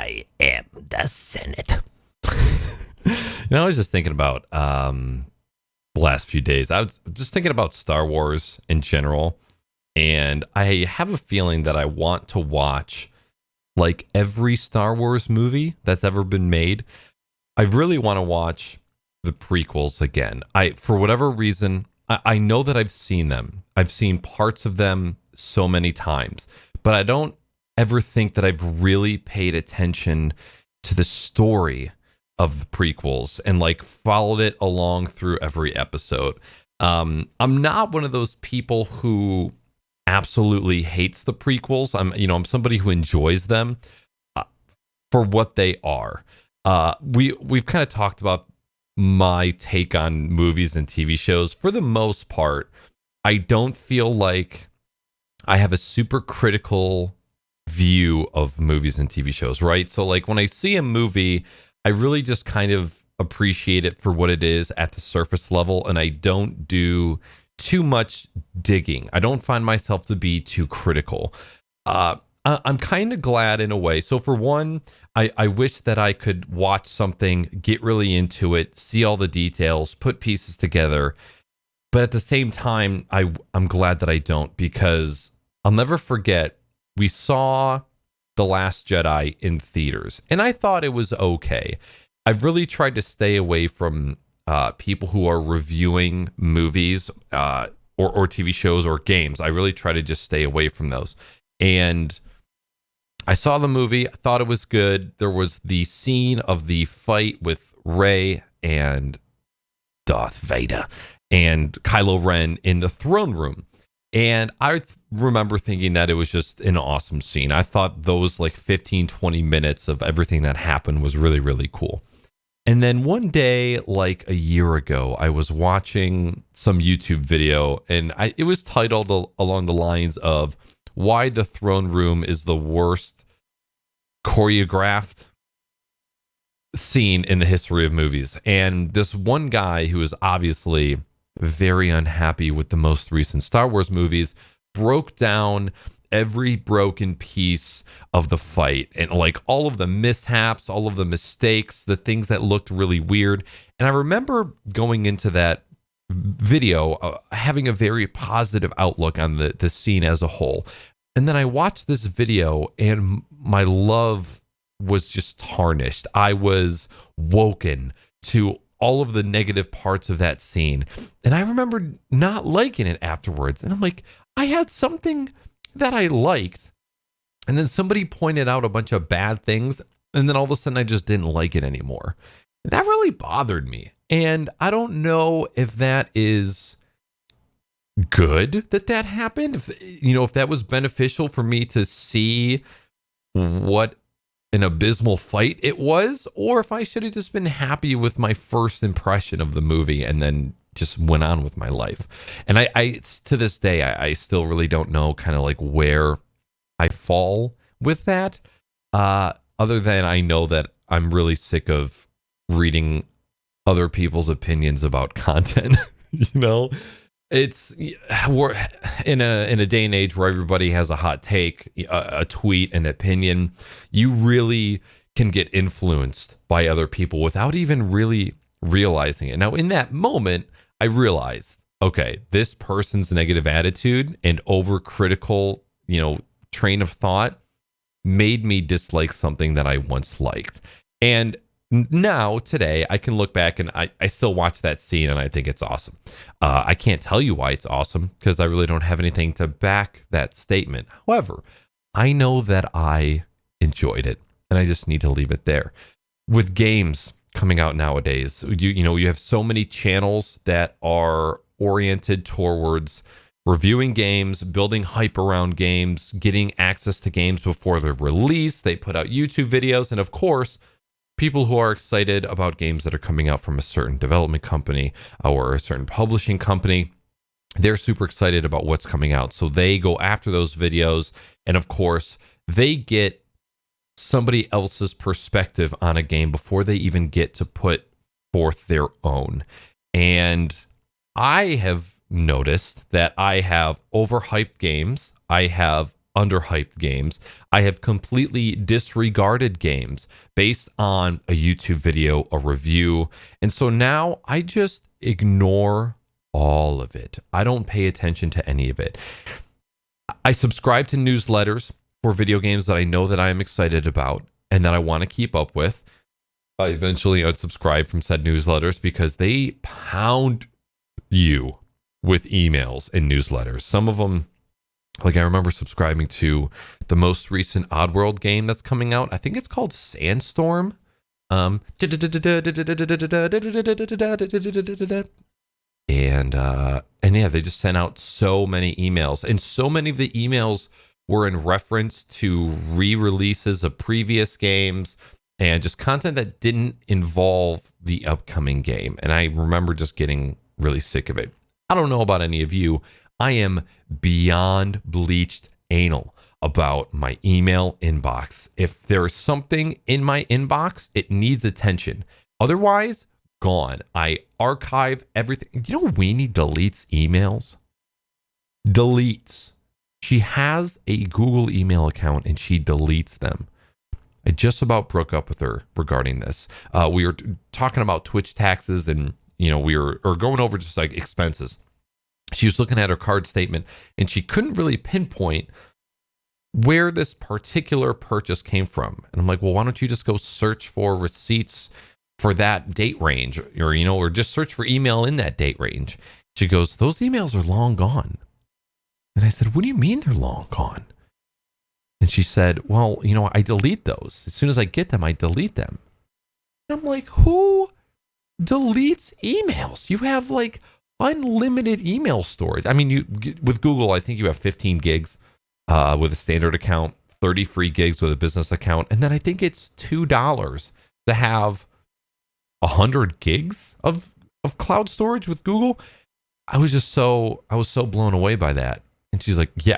I am the Senate. I was just thinking about the last few days. I was just thinking about Star Wars in general, and I have a feeling that I want to watch like every Star Wars movie that's ever been made. I really want to watch the prequels again. For whatever reason, I know that I've seen them. I've seen parts of them so many times, but I don't ever think that I've really paid attention to the story of the prequels and like followed it along through every episode. I'm not one of those people who absolutely hates the prequels. I'm somebody who enjoys them for what they are. We've kind of talked about my take on movies and TV shows. For the most part, I don't feel like I have a super critical view of movies and TV shows, right? So like when I see a movie, I really just kind of appreciate it for what it is at the surface level, and I don't do too much digging. I don't find myself to be too critical. I'm kind of glad in a way. So for one, I wish that I could watch something, get really into it, see all the details, put pieces together. But at the same time, I'm glad that I don't, because I'll never forget, we saw The Last Jedi in theaters, and I thought it was okay. I've really tried to stay away from people who are reviewing movies or TV shows or games. I really try to just stay away from those. And I saw the movie. I thought it was good. There was the scene of the fight with Rey and Darth Vader and Kylo Ren in the throne room. And I remember thinking that it was just an awesome scene. I thought those like 15, 20 minutes of everything that happened was really, really cool. And then one day, like a year ago, I was watching some YouTube video, and it was titled along the lines of "Why the Throne Room is the Worst Choreographed Scene in the History of Movies." And this one guy who is obviously very unhappy with the most recent Star Wars movies broke down every broken piece of the fight and like all of the mishaps, all of the mistakes, the things that looked really weird. And I remember going into that video having a very positive outlook on the scene as a whole. And then I watched this video and my love was just tarnished. I was woken to all of the negative parts of that scene. And I remember not liking it afterwards. And I'm like, I had something that I liked, and then somebody pointed out a bunch of bad things, and then all of a sudden I just didn't like it anymore. That really bothered me. And I don't know if that is good that happened. If that was beneficial for me to see what an abysmal fight it was, or if I should have just been happy with my first impression of the movie and then just went on with my life. And I to this day, I still really don't know kind of like where I fall with that. Other than I know that I'm really sick of reading other people's opinions about content. It's we're in a day and age where everybody has a hot take, a tweet, an opinion. You really can get influenced by other people without even really realizing it. Now, in that moment, I realized, okay, this person's negative attitude and overcritical, train of thought made me dislike something that I once liked. And now, today, I can look back and I still watch that scene and I think it's awesome. I can't tell you why it's awesome because I really don't have anything to back that statement. However, I know that I enjoyed it and I just need to leave it there. With games coming out nowadays, you have so many channels that are oriented towards reviewing games, building hype around games, getting access to games before they're released. They put out YouTube videos, and of course, people who are excited about games that are coming out from a certain development company or a certain publishing company, they're super excited about what's coming out. So they go after those videos, and of course, they get somebody else's perspective on a game before they even get to put forth their own. And I have noticed that I have overhyped games. I have underhyped games. I have completely disregarded games based on a YouTube video, a review. And so now I just ignore all of it. I don't pay attention to any of it. I subscribe to newsletters for video games that I know that I am excited about and that I want to keep up with. I eventually unsubscribe from said newsletters because they pound you with emails and newsletters. Some of them, like I remember subscribing to the most recent Oddworld game that's coming out. I think it's called Sandstorm. And yeah, they just sent out so many emails, and so many of the emails were in reference to re-releases of previous games and just content that didn't involve the upcoming game. And I remember just getting really sick of it. I don't know about any of you. I am beyond bleached anal about my email inbox. If there is something in my inbox, it needs attention. Otherwise, gone. I archive everything. You know, Weenie deletes emails. Deletes. She has a Google email account and she deletes them. I just about broke up with her regarding this. We were talking about Twitch taxes, and we were going over just like expenses. She was looking at her card statement and she couldn't really pinpoint where this particular purchase came from. And I'm like, well, why don't you just go search for receipts for that date range, or just search for email in that date range. She goes, those emails are long gone. And I said, what do you mean they're long gone? And she said, well, I delete those. As soon as I get them, I delete them. And I'm like, who deletes emails? You have like unlimited email storage. I mean, with Google, I think you have 15 gigs with a standard account, 30 free gigs with a business account. And then I think it's $2 to have 100 gigs of cloud storage with Google. I was so blown away by that. And she's like, yeah,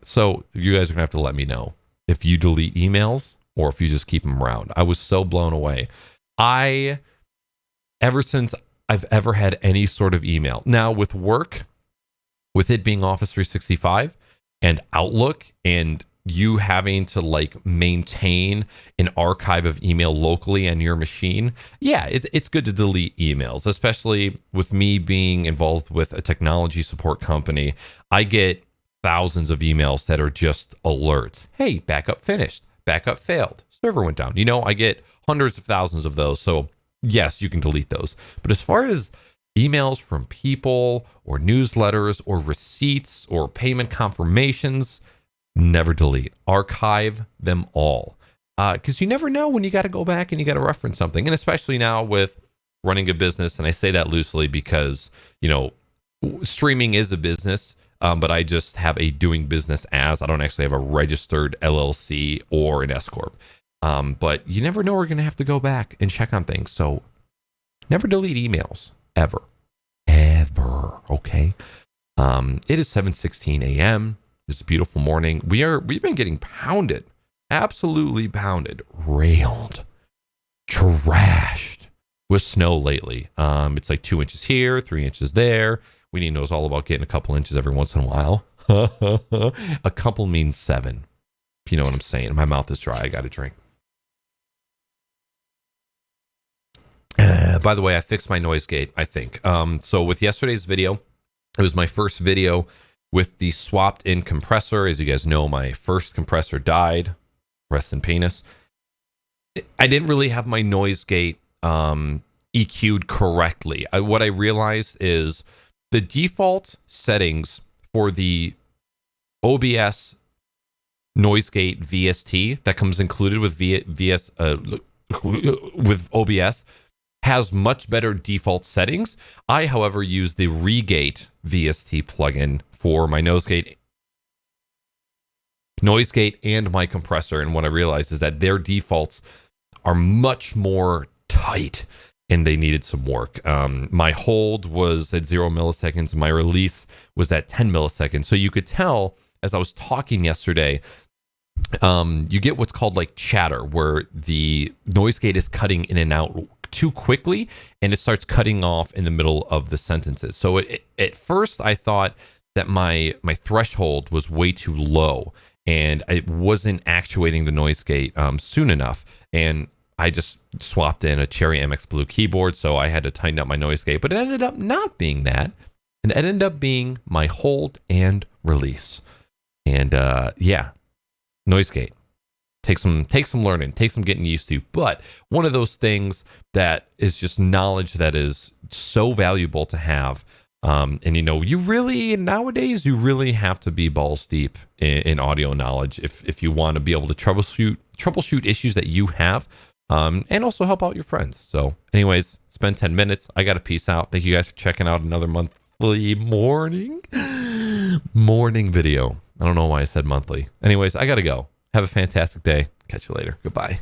so you guys are gonna have to let me know if you delete emails or if you just keep them around. I was so blown away. Ever since I've ever had any sort of email. Now with work, with it being Office 365 and Outlook, and you having to like maintain an archive of email locally on your machine, yeah, it's good to delete emails, especially with me being involved with a technology support company. I get thousands of emails that are just alerts. Hey, backup finished, backup failed, server went down. I get hundreds of thousands of those. So yes, you can delete those. But as far as emails from people or newsletters or receipts or payment confirmations, never delete. Archive them all. Because you never know when you got to go back and you got to reference something. And especially now with running a business, and I say that loosely because, streaming is a business, but I just have a doing business as. I don't actually have a registered LLC or an S Corp. But you never know, we're going to have to go back and check on things. So never delete emails, ever. Okay? It is 7:16 a.m. It's a beautiful morning. We've been getting pounded, absolutely pounded, railed, trashed with snow lately. It's like 2 inches here, 3 inches there. Weenie knows all about getting a couple inches every once in a while. A couple means 7. If you know what I'm saying. My mouth is dry. I got to drink. By the way, I fixed my noise gate, I think. So with yesterday's video, it was my first video with the swapped in compressor. As you guys know, my first compressor died. Rest in penis. I didn't really have my noise gate EQ'd correctly. What I realized is the default settings for the OBS noise gate VST that comes included with with OBS has much better default settings. I, however, use the Regate VST plugin for my noise gate and my compressor. And what I realized is that their defaults are much more tight and they needed some work. My hold was at 0 milliseconds. My release was at 10 milliseconds. So you could tell as I was talking yesterday, you get what's called like chatter, where the noise gate is cutting in and out too quickly and it starts cutting off in the middle of the sentences. So at first I thought that my threshold was way too low, and it wasn't actuating the noise gate soon enough. And I just swapped in a Cherry MX Blue keyboard, so I had to tighten up my noise gate. But it ended up not being that. And it ended up being my hold and release. And noise gate. Take some learning, take some getting used to. But one of those things that is just knowledge that is so valuable to have. And you really nowadays you really have to be balls deep in audio knowledge if you want to be able to troubleshoot issues that you have, and also help out your friends. So, anyways, spend 10 minutes. I got to peace out. Thank you guys for checking out another monthly morning video. I don't know why I said monthly. Anyways, I got to go. Have a fantastic day. Catch you later. Goodbye.